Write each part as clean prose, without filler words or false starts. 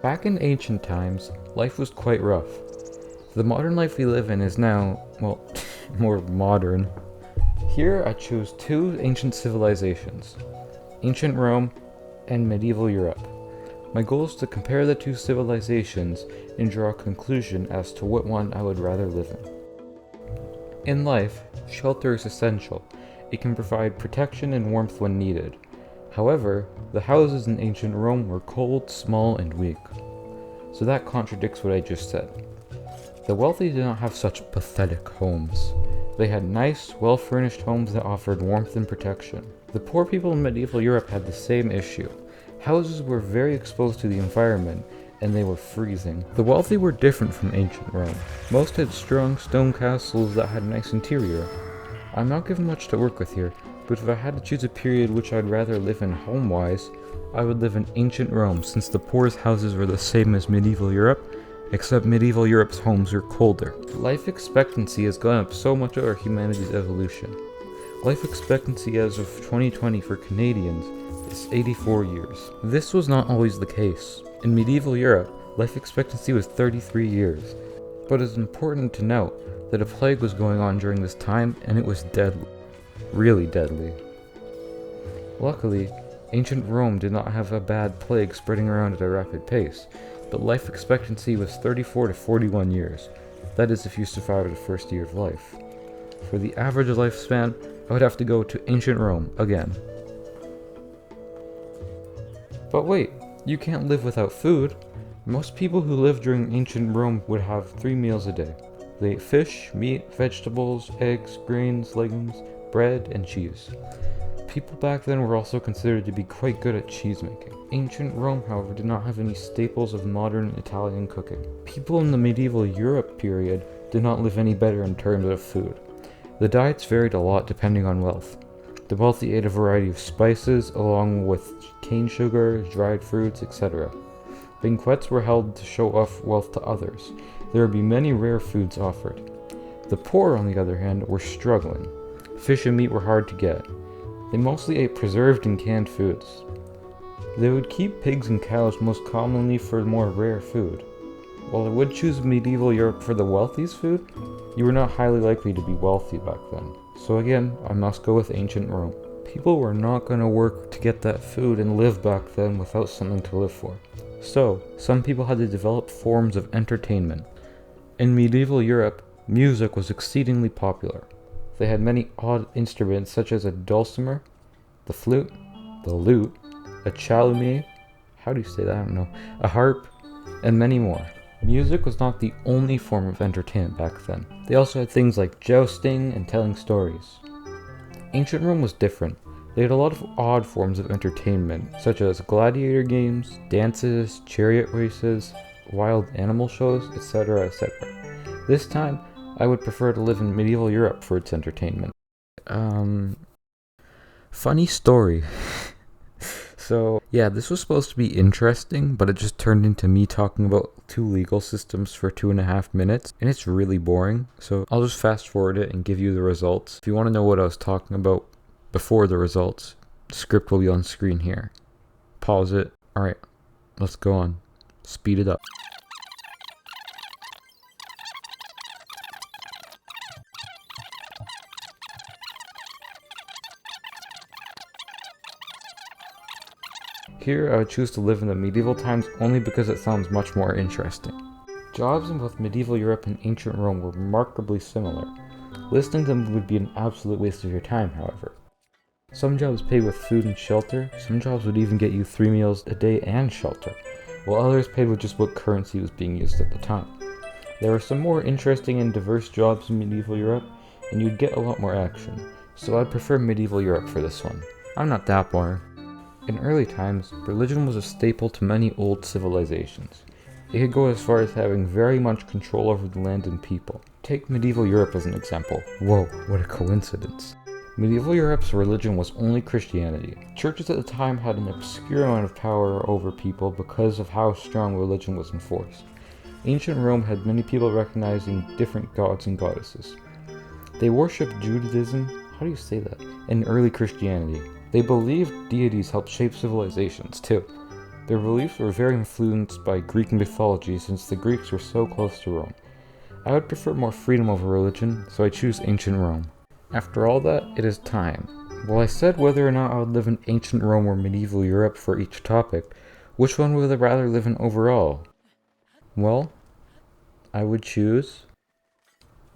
Back in ancient times, life was quite rough. The modern life we live in is now, well, more modern. Here I chose two ancient civilizations, ancient Rome and medieval Europe. My goal is to compare the two civilizations and draw a conclusion as to what one I would rather live in. In life, shelter is essential. It can provide protection and warmth when needed. However, the houses in ancient Rome were cold, small, and weak. So that contradicts what I just said. The wealthy did not have such pathetic homes. They had nice, well-furnished homes that offered warmth and protection. The poor people in medieval Europe had the same issue. Houses were very exposed to the environment, and they were freezing. The wealthy were different from ancient Rome. Most had strong stone castles that had a nice interior. I'm not given much to work with here, but if I had to choose a period which I'd rather live in home-wise, I would live in ancient Rome, since the poorest houses were the same as medieval Europe, except medieval Europe's homes were colder. Life expectancy has gone up so much over humanity's evolution. Life expectancy as of 2020 for Canadians is 84 years. This was not always the case. In medieval Europe, life expectancy was 33 years. But it's important to note that a plague was going on during this time, and it was deadly. Really deadly. Luckily, ancient Rome did not have a bad plague spreading around at a rapid pace, but life expectancy was 34 to 41 years. That is if you survive the first year of life. For the average lifespan, I would have to go to ancient Rome again. But wait, you can't live without food. Most people who lived during ancient Rome would have 3 meals a day. They ate fish, meat, vegetables, eggs, grains, legumes, bread, and cheese. People back then were also considered to be quite good at cheese making. Ancient Rome, however, did not have any staples of modern Italian cooking. People in the medieval Europe period did not live any better in terms of food. The diets varied a lot depending on wealth. The wealthy ate a variety of spices, along with cane sugar, dried fruits, etc. Banquets were held to show off wealth to others. There would be many rare foods offered. The poor, on the other hand, were struggling. Fish and meat were hard to get. They mostly ate preserved and canned foods. They would keep pigs and cows most commonly for more rare food. While I would choose medieval Europe for the wealthiest food, you were not highly likely to be wealthy back then. So again, I must go with ancient Rome. People were not going to work to get that food and live back then without something to live for. So, some people had to develop forms of entertainment. In medieval Europe, music was exceedingly popular. They had many odd instruments such as a dulcimer, the flute, the lute, a chalumeau, how do you say that? I don't know, a harp, and many more. Music was not the only form of entertainment back then. They also had things like jousting and telling stories. Ancient Rome was different. They had a lot of odd forms of entertainment, such as gladiator games, dances, chariot races, wild animal shows, etc., etc. This time, I would prefer to live in medieval Europe for its entertainment. Funny story. So, yeah, this was supposed to be interesting, but it just turned into me talking about two legal systems for 2.5 minutes, and it's really boring. So I'll just fast forward it and give you the results. If you want to know what I was talking about before the results, the script will be on screen here. Pause it. Alright, let's go on. Speed it up. Here, I would choose to live in the medieval times only because it sounds much more interesting. Jobs in both medieval Europe and ancient Rome were remarkably similar. Listing them would be an absolute waste of your time, however. Some jobs paid with food and shelter, some jobs would even get you 3 meals a day and shelter, while others paid with just what currency was being used at the time. There were some more interesting and diverse jobs in medieval Europe, and you'd get a lot more action, so I'd prefer medieval Europe for this one. I'm not that boring. In early times, religion was a staple to many old civilizations. It could go as far as having very much control over the land and people. Take medieval Europe as an example. Whoa, what a coincidence. Medieval Europe's religion was only Christianity. Churches at the time had an obscure amount of power over people because of how strong religion was enforced. Ancient Rome had many people recognizing different gods and goddesses. They worshipped Judaism, how do you say that, and early Christianity. They believed deities helped shape civilizations too. Their beliefs were very influenced by Greek mythology since the Greeks were so close to Rome. I would prefer more freedom over religion, so I choose ancient Rome. After all that, it is time. Well, I said whether or not I would live in ancient Rome or medieval Europe for each topic. Which one would I rather live in overall? Well, I would choose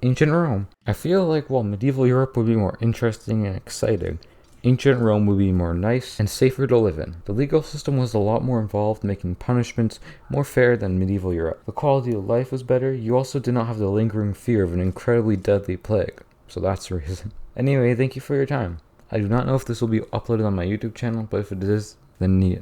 ancient Rome. I feel like while medieval Europe would be more interesting and exciting, ancient Rome would be more nice and safer to live in. The legal system was a lot more involved, making punishments more fair than medieval Europe. The quality of life was better. You also did not have the lingering fear of an incredibly deadly plague. So that's the reason. Anyway, thank you for your time. I do not know if this will be uploaded on my YouTube channel, but if it is, then neat.